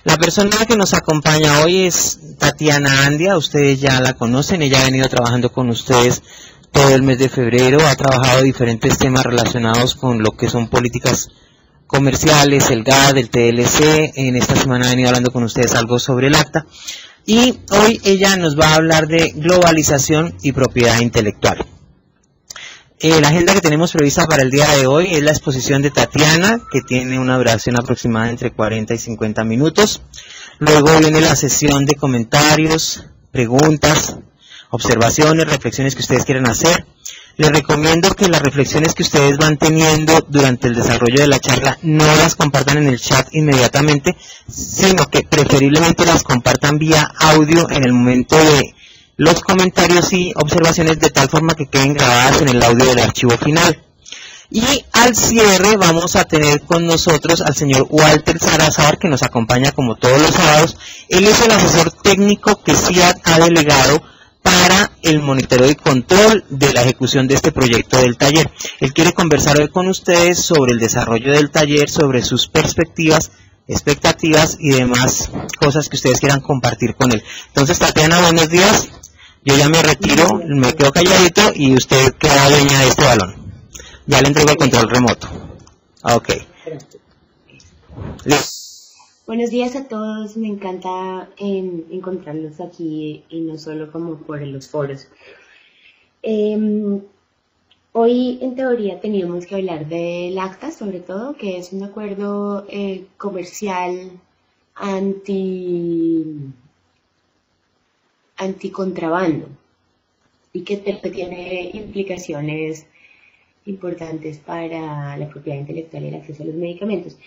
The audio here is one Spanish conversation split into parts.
La persona que nos acompaña hoy es Tatiana Andia, ustedes ya la conocen, ella ha venido trabajando con ustedes todo el mes de febrero, ha trabajado diferentes temas relacionados con lo que son políticas comerciales, el GAD, el TLC, en esta semana ha venido hablando con ustedes algo sobre el acta, y hoy ella nos va a hablar de globalización y propiedad intelectual. La agenda que tenemos prevista para el día de hoy es la exposición de Tatiana, que tiene una duración aproximada entre 40 y 50 minutos. Luego viene la sesión de comentarios, preguntas, observaciones, reflexiones que ustedes quieran hacer. Les recomiendo que las reflexiones que ustedes van teniendo durante el desarrollo de la charla no las compartan en el chat inmediatamente, sino que preferiblemente las compartan vía audio en el momento de los comentarios y observaciones, de tal forma que queden grabadas en el audio del archivo final. Y al cierre vamos a tener con nosotros al señor Walter Salazar, que nos acompaña como todos los sábados. Él es el asesor técnico que CIAD ha delegado para el monitoreo y control de la ejecución de este proyecto del taller. Él quiere conversar hoy con ustedes sobre el desarrollo del taller, sobre sus perspectivas, expectativas y demás cosas que ustedes quieran compartir con él. Entonces, Tatiana, buenos días. Yo ya me retiro, me quedo calladito y usted queda dueña de este balón. Ya le entrego el control remoto. Ok. Buenos días a todos, me encanta encontrarlos aquí y no solo como por los foros. Hoy en teoría teníamos que hablar del ACTA, sobre todo, que es un acuerdo comercial anticontrabando y que tiene implicaciones importantes para la propiedad intelectual y el acceso a los medicamentos.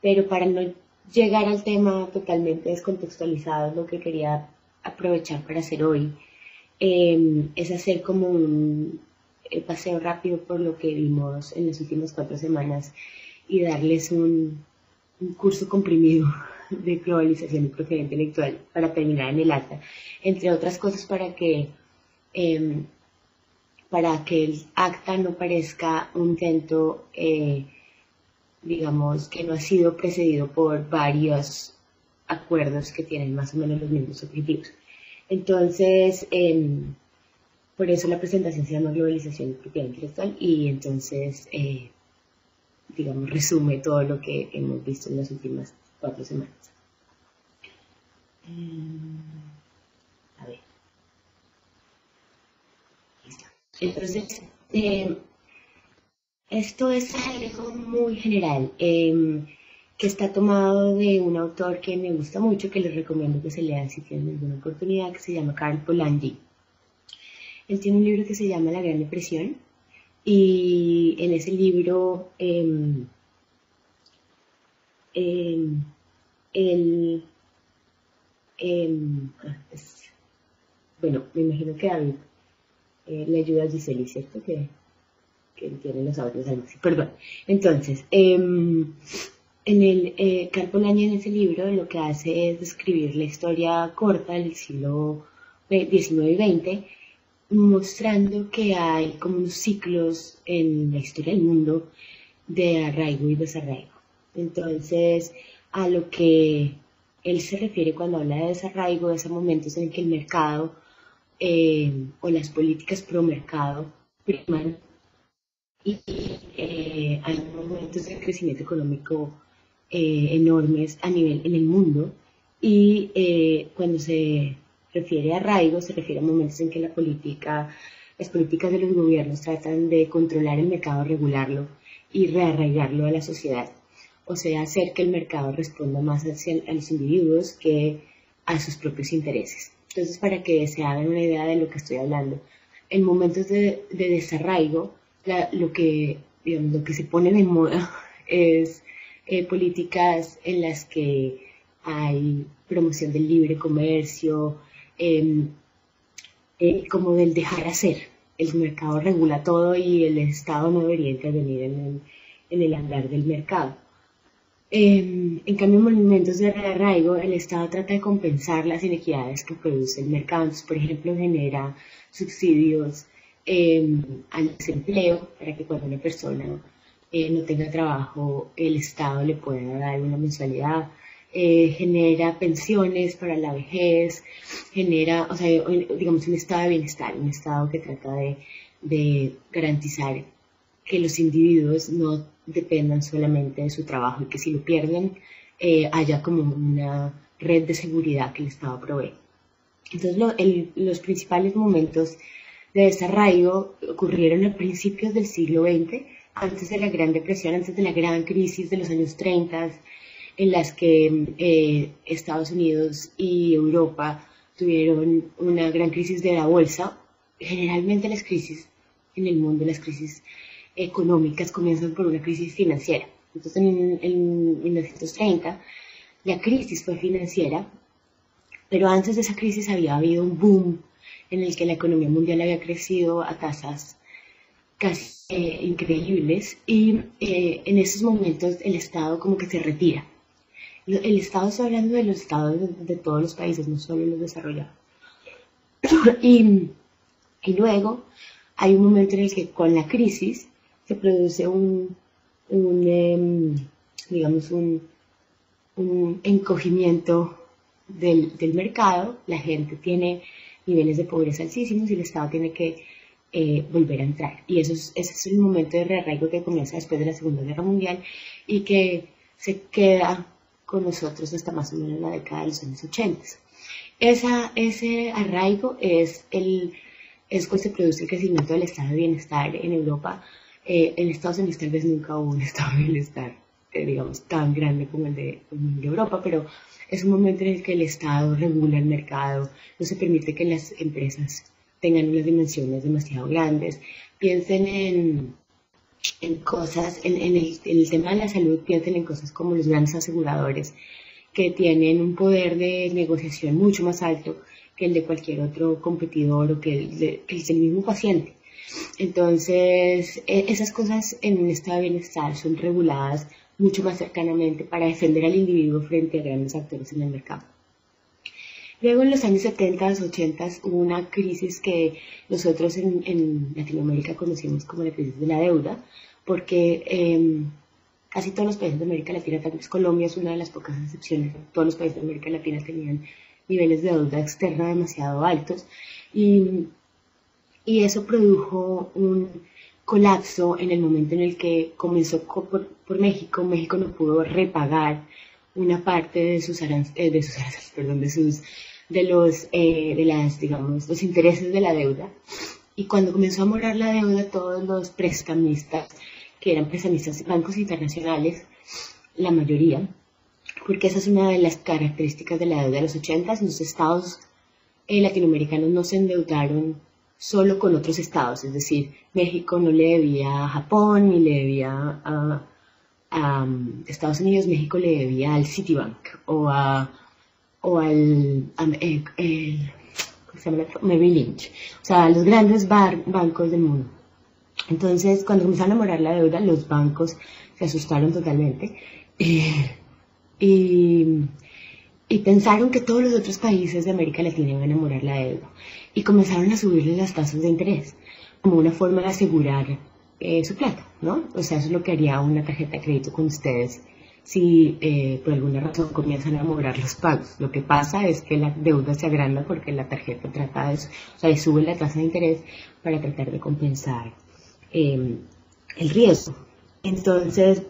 Pero para no llegar al tema totalmente descontextualizado, lo que quería aprovechar para hacer hoy es hacer como un paseo rápido por lo que vimos en las últimas 4 semanas y darles un curso comprimido de globalización y propiedad intelectual para terminar en el acta, entre otras cosas para que el acta no parezca un intento, digamos, que no ha sido precedido por varios acuerdos que tienen más o menos los mismos objetivos. Entonces, por eso la presentación se llama Globalización y Propiedad Intelectual y entonces, digamos, resume todo lo que hemos visto en las últimas 4 semanas. A ver. Listo. Entonces, esto es algo muy general, que está tomado de un autor que me gusta mucho, que les recomiendo que se lean si tienen alguna oportunidad, que se llama Karl Polanyi. Él tiene un libro que se llama La Gran Depresión, y en ese libro bueno, me imagino que David le ayuda a Giseli, ¿cierto? Que tiene los audios, algo así, perdón. Entonces, Karl Polanyi en ese libro lo que hace es describir la historia corta del siglo XIX y XX, mostrando que hay como unos ciclos en la historia del mundo de arraigo y desarraigo. Entonces, a lo que él se refiere cuando habla de desarraigo es a momentos en que el mercado o las políticas pro mercado priman y hay momentos de crecimiento económico enormes a nivel en el mundo, y cuando se refiere a arraigo se refiere a momentos en que las políticas de los gobiernos tratan de controlar el mercado, regularlo y rearraigarlo a la sociedad, o sea, hacer que el mercado responda más a los individuos que a sus propios intereses. Entonces, para que se hagan una idea de lo que estoy hablando, en momentos de desarraigo, lo que se pone de moda es políticas en las que hay promoción del libre comercio, como del dejar hacer. El mercado regula todo y el Estado no debería intervenir en el andar del mercado. En cambio, en momentos de rearraigo, el Estado trata de compensar las inequidades que produce el mercado. Entonces, por ejemplo, genera subsidios al desempleo para que cuando una persona no tenga trabajo, el Estado le pueda dar una mensualidad. genera pensiones para la vejez, genera, o sea, digamos, un estado de bienestar, un estado que trata de garantizar que los individuos no dependan solamente de su trabajo y que si lo pierden haya como una red de seguridad que el Estado provee. Entonces los principales momentos de desarraigo ocurrieron a principios del siglo XX, antes de la Gran Depresión, antes de la gran crisis de los años 30, en las que Estados Unidos y Europa tuvieron una gran crisis de la bolsa. Generalmente las crisis en el mundo, las crisis económicas comienzan por una crisis financiera. Entonces en 1930 la crisis fue financiera, pero antes de esa crisis había habido un boom en el que la economía mundial había crecido a tasas casi increíbles y en esos momentos el Estado como que se retira. El Estado, está hablando de los estados de todos los países, no solo los desarrollados. y luego hay un momento en el que con la crisis se produce digamos, un encogimiento del mercado, la gente tiene niveles de pobreza altísimos y el Estado tiene que volver a entrar. Y ese es el momento de rearraigo que comienza después de la Segunda Guerra Mundial y que se queda con nosotros hasta más o menos la década de los años 80. Ese arraigo es cuando se produce el crecimiento del estado de bienestar en Europa. En Estados Unidos tal vez nunca hubo un estado de bienestar, digamos, tan grande como el de Europa, pero es un momento en el que el Estado regula el mercado, no se permite que las empresas tengan unas dimensiones demasiado grandes. Piensen en cosas, en el tema de la salud, piensen en cosas como los grandes aseguradores, que tienen un poder de negociación mucho más alto que el de cualquier otro competidor o que el del mismo paciente. Entonces, esas cosas en un estado de bienestar son reguladas mucho más cercanamente para defender al individuo frente a grandes actores en el mercado. Luego en los años 70, 80 hubo una crisis que nosotros en Latinoamérica conocimos como la crisis de la deuda, porque casi todos los países de América Latina, tal vez Colombia es una de las pocas excepciones, todos los países de América Latina tenían niveles de deuda externa demasiado altos y eso produjo un colapso en el momento en el que comenzó por México. México no pudo repagar una parte de sus aranceles, perdón, digamos, los intereses de la deuda. Y cuando comenzó a morar la deuda, todos los prestamistas, que eran prestamistas de bancos internacionales, la mayoría, porque esa es una de las características de la deuda de los 80, los estados latinoamericanos no se endeudaron solo con otros estados, es decir, México no le debía a Japón ni le debía a Estados Unidos, México le debía al Citibank o al Merrill Lynch, o sea, a los grandes bancos del mundo. Entonces, cuando comenzaron a morar la deuda, los bancos se asustaron totalmente y pensaron que todos los otros países de América Latina iban a morar la deuda y comenzaron a subirles las tasas de interés como una forma de asegurar su plata, ¿no? O sea, eso es lo que haría una tarjeta de crédito con ustedes si por alguna razón comienzan a mover los pagos. Lo que pasa es que la deuda se agranda porque la tarjeta trata de eso, o sea, sube la tasa de interés para tratar de compensar el riesgo. Entonces,